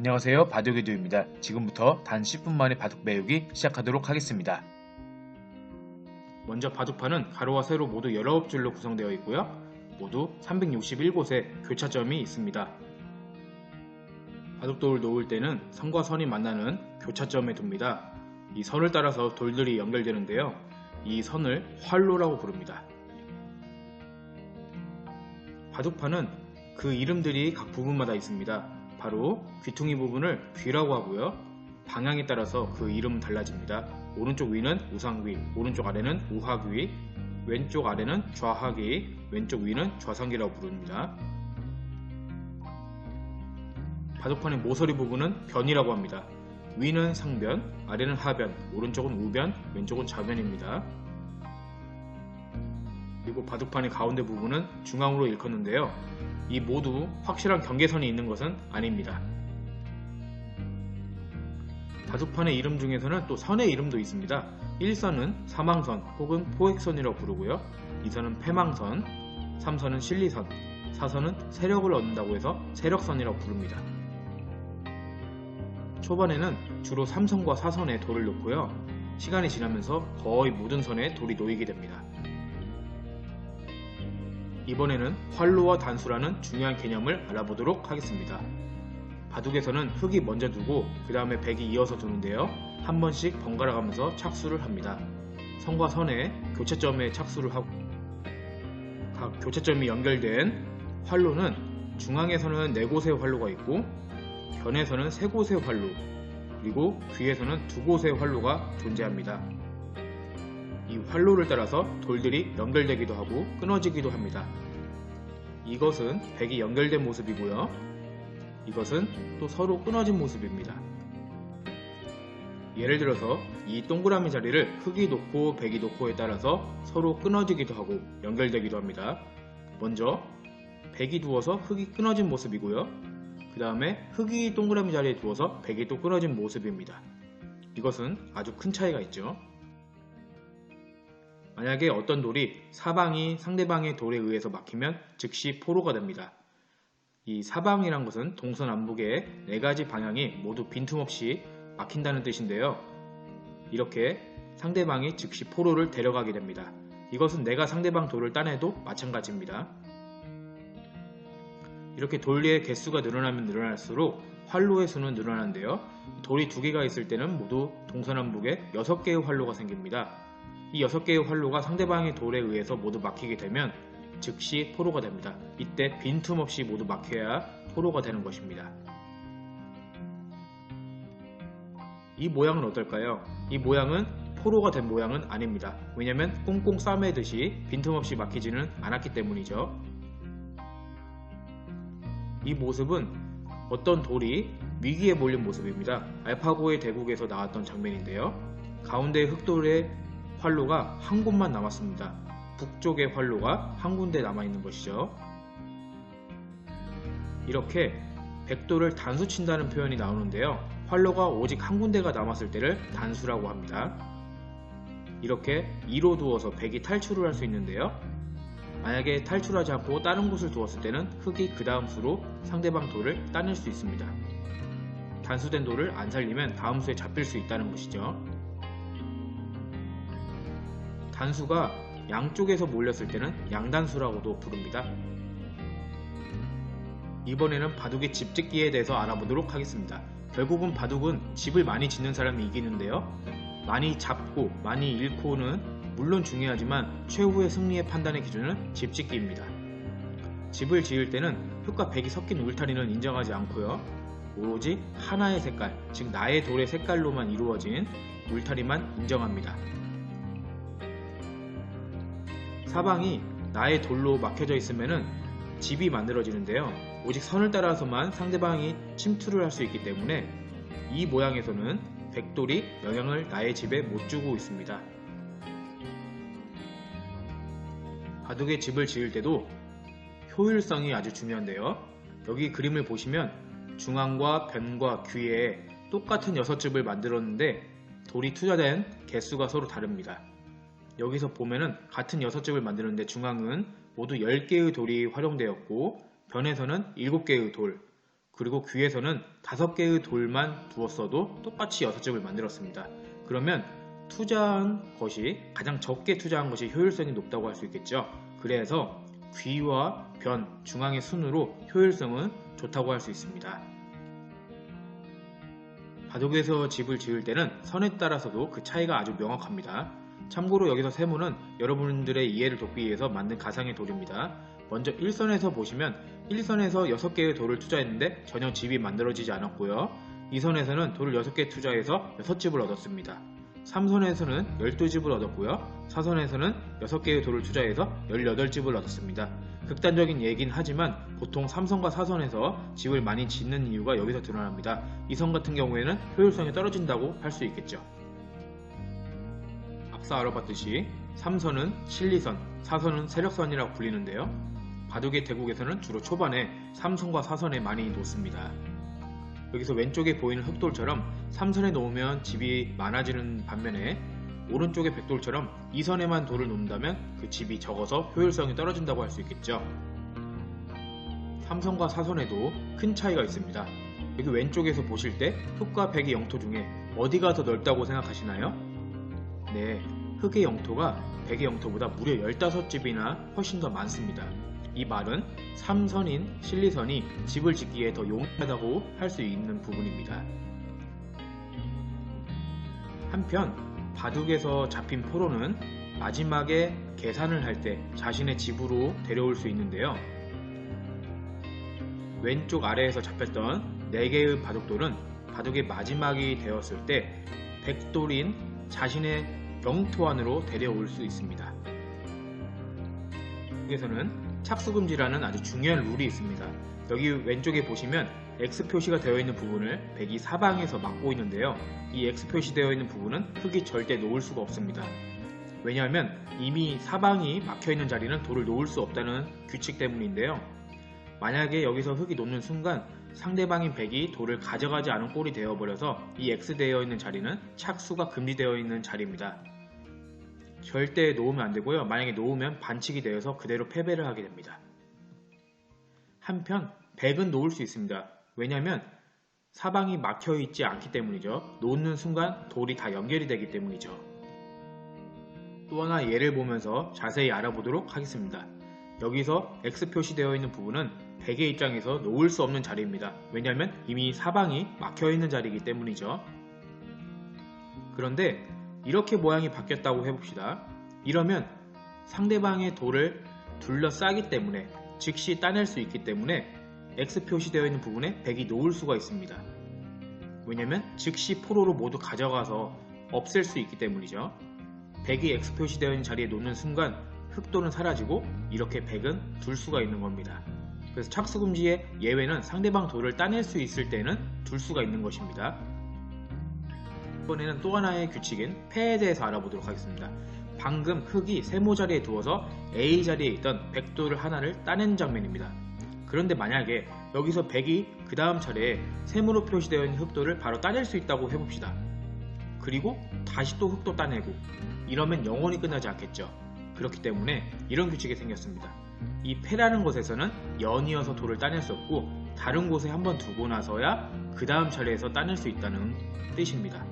안녕하세요, 바둑의도입니다. 지금부터 단 10분 만에 바둑 배우기 시작하도록 하겠습니다. 먼저 바둑판은 가로와 세로 모두 19줄로 구성되어 있고요. 모두 361곳에 교차점이 있습니다. 바둑돌을 놓을 때는 선과 선이 만나는 교차점에 둡니다. 이 선을 따라서 돌들이 연결되는데요. 이 선을 활로라고 부릅니다. 바둑판은 그 이름들이 각 부분마다 있습니다. 바로 귀퉁이 부분을 귀라고 하고요. 방향에 따라서 그 이름은 달라집니다. 오른쪽 위는 우상귀, 오른쪽 아래는 우하귀, 왼쪽 아래는 좌하귀, 왼쪽 위는 좌상귀라고 부릅니다. 바둑판의 모서리 부분은 변이라고 합니다. 위는 상변, 아래는 하변, 오른쪽은 우변, 왼쪽은 좌변입니다. 그리고 바둑판의 가운데 부분은 중앙으로 일컫는데요. 이 모두 확실한 경계선이 있는 것은 아닙니다. 바둑판의 이름 중에서는 또 선의 이름도 있습니다. 1선은 사망선 혹은 포획선이라고 부르고요. 2선은 패망선, 3선은 실리선, 4선은 세력을 얻는다고 해서 세력선이라고 부릅니다. 초반에는 주로 3선과 4선에 돌을 놓고요. 시간이 지나면서 거의 모든 선에 돌이 놓이게 됩니다. 이번에는 활로와 단수라는 중요한 개념을 알아보도록 하겠습니다. 바둑에서는 흑이 먼저 두고 그 다음에 백이 이어서 두는데요. 한 번씩 번갈아 가면서 착수를 합니다. 선과 선의 교차점에 착수를 하고 각 교차점이 연결된 활로는 중앙에서는 4곳의 활로가 있고 변에서는 3곳의 활로 그리고 귀에서는 2곳의 활로가 존재합니다. 이 활로를 따라서 돌들이 연결되기도 하고 끊어지기도 합니다. 이것은 백이 연결된 모습이고요. 이것은 또 서로 끊어진 모습입니다. 예를 들어서 이 동그라미 자리를 흑이 놓고 백이 놓고에 따라서 서로 끊어지기도 하고 연결되기도 합니다. 먼저 백이 두어서 흑이 끊어진 모습이고요. 그 다음에 흑이 동그라미 자리에 두어서 백이 또 끊어진 모습입니다. 이것은 아주 큰 차이가 있죠. 만약에 어떤 돌이 사방이 상대방의 돌에 의해서 막히면 즉시 포로가 됩니다. 이 사방이란 것은 동서남북의 4가지 방향이 모두 빈틈없이 막힌다는 뜻인데요. 이렇게 상대방이 즉시 포로를 데려가게 됩니다. 이것은 내가 상대방 돌을 따내도 마찬가지입니다. 이렇게 돌의 개수가 늘어나면 늘어날수록 활로의 수는 늘어나는데요. 돌이 2개가 있을 때는 모두 동서남북에 6개의 활로가 생깁니다. 이 6개의 활로가 상대방의 돌에 의해서 모두 막히게 되면 즉시 포로가 됩니다. 이때 빈틈없이 모두 막혀야 포로가 되는 것입니다. 이 모양은 어떨까요? 이 모양은 포로가 된 모양은 아닙니다. 왜냐하면 꽁꽁 싸매듯이 빈틈없이 막히지는 않았기 때문이죠. 이 모습은 어떤 돌이 위기에 몰린 모습입니다. 알파고의 대국에서 나왔던 장면인데요. 가운데 흑돌의 활로가 한 곳만 남았습니다. 북쪽의 활로가 한 군데 남아있는 것이죠. 이렇게 백돌을 단수 친다는 표현이 나오는데요. 활로가 오직 한 군데가 남았을 때를 단수라고 합니다. 이렇게 2로 두어서 백이 탈출을 할 수 있는데요. 만약에 탈출하지 않고 다른 곳을 두었을 때는 흑이 그 다음 수로 상대방 돌을 따낼 수 있습니다. 단수된 돌을 안 살리면 다음 수에 잡힐 수 있다는 것이죠. 단수가 양쪽에서 몰렸을 때는 양단수라고도 부릅니다. 이번에는 바둑의 집짓기에 대해서 알아보도록 하겠습니다. 결국은 바둑은 집을 많이 짓는 사람이 이기는데요. 많이 잡고 많이 잃고는 물론 중요하지만 최후의 승리의 판단의 기준은 집짓기입니다. 집을 지을 때는 흑과 백이 섞인 울타리는 인정하지 않고요. 오로지 하나의 색깔, 즉 나의 돌의 색깔로만 이루어진 울타리만 인정합니다. 사방이 나의 돌로 막혀져 있으면 집이 만들어지는데요. 오직 선을 따라서만 상대방이 침투를 할 수 있기 때문에 이 모양에서는 백돌이 영향을 나의 집에 못 주고 있습니다. 바둑의 집을 지을 때도 효율성이 아주 중요한데요. 여기 그림을 보시면 중앙과 변과 귀에 똑같은 6집을 만들었는데 돌이 투자된 개수가 서로 다릅니다. 여기서 보면은 같은 6집을 만드는데 중앙은 모두 10개의 돌이 활용되었고 변에서는 7개의 돌, 그리고 귀에서는 5개의 돌만 두었어도 똑같이 6집을 만들었습니다. 그러면 투자한 것이 가장 적게 투자한 것이 효율성이 높다고 할 수 있겠죠. 그래서 귀와 변, 중앙의 순으로 효율성은 좋다고 할 수 있습니다. 바둑에서 집을 지을 때는 선에 따라서도 그 차이가 아주 명확합니다. 참고로 여기서 세모는 여러분들의 이해를 돕기 위해서 만든 가상의 돌입니다. 먼저 1선에서 보시면 1선에서 6개의 돌을 투자했는데 전혀 집이 만들어지지 않았고요. 2선에서는 돌을 6개 투자해서 6집을 얻었습니다. 3선에서는 12집을 얻었고요. 4선에서는 6개의 돌을 투자해서 18집을 얻었습니다. 극단적인 얘긴 하지만 보통 3선과 4선에서 집을 많이 짓는 이유가 여기서 드러납니다. 2선 같은 경우에는 효율성이 떨어진다고 할 수 있겠죠. 앞서 알아봤듯이 3선은 실리선, 4선은 세력선이라고 불리는데요. 바둑의 대국에서는 주로 초반에 3선과 4선에 많이 놓습니다. 여기서 왼쪽에 보이는 흑돌처럼 3선에 놓으면 집이 많아지는 반면에 오른쪽의 백돌처럼 2선에만 돌을 놓는다면 그 집이 적어서 효율성이 떨어진다고 할 수 있겠죠. 3선과 4선에도 큰 차이가 있습니다. 여기 왼쪽에서 보실 때 흑과 백의 영토 중에 어디가 더 넓다고 생각하시나요? 네, 흑의 영토가 백의 영토보다 무려 15집이나 훨씬 더 많습니다. 이 말은 3선인 실리선이 집을 짓기에 더 용이하다고 할 수 있는 부분입니다. 한편 바둑에서 잡힌 포로는 마지막에 계산을 할 때 자신의 집으로 데려올 수 있는데요. 왼쪽 아래에서 잡혔던 4개의 바둑돌은 바둑의 마지막이 되었을 때 백돌인 자신의 영토 안으로 데려올 수 있습니다. 바둑에서는 착수금지라는 아주 중요한 룰이 있습니다. 여기 왼쪽에 보시면 X 표시가 되어 있는 부분을 백이 사방에서 막고 있는데요. 이 X 표시되어 있는 부분은 흑이 절대 놓을 수가 없습니다. 왜냐하면 이미 사방이 막혀 있는 자리는 돌을 놓을 수 없다는 규칙 때문인데요. 만약에 여기서 흑이 놓는 순간 상대방인 백이 돌을 가져가지 않은 꼴이 되어버려서 이 X 되어 있는 자리는 착수가 금지되어 있는 자리입니다. 절대 놓으면 안되고요. 만약에 놓으면 반칙이 되어서 그대로 패배를 하게 됩니다. 한편 백은 놓을 수 있습니다. 왜냐하면 사방이 막혀있지 않기 때문이죠. 놓는 순간 돌이 다 연결이 되기 때문이죠. 또 하나 예를 보면서 자세히 알아보도록 하겠습니다. 여기서 X 표시되어 있는 부분은 백의 입장에서 놓을 수 없는 자리입니다. 왜냐하면 이미 사방이 막혀있는 자리이기 때문이죠. 그런데 이렇게 모양이 바뀌었다고 해봅시다. 이러면 상대방의 돌을 둘러싸기 때문에 즉시 따낼 수 있기 때문에 X 표시되어 있는 부분에 백이 놓을 수가 있습니다. 왜냐면 즉시 포로로 모두 가져가서 없앨 수 있기 때문이죠. 백이 X 표시되어 있는 자리에 놓는 순간 흑돌은 사라지고 이렇게 백은 둘 수가 있는 겁니다. 그래서 착수금지의 예외는 상대방 돌을 따낼 수 있을 때는 둘 수가 있는 것입니다. 이번에는 또 하나의 규칙인 패에 대해서 알아보도록 하겠습니다. 방금 흑이 세모 자리에 두어서 A 자리에 있던 백돌을 하나를 따낸 장면입니다. 그런데 만약에 여기서 백이 그 다음 차례에 세모로 표시되어 있는 흑돌을 바로 따낼 수 있다고 해봅시다. 그리고 다시 또 흑도 따내고 이러면 영원히 끝나지 않겠죠. 그렇기 때문에 이런 규칙이 생겼습니다. 이 패라는 곳에서는 연이어서 돌을 따낼 수 없고 다른 곳에 한번 두고 나서야 그 다음 차례에서 따낼 수 있다는 뜻입니다.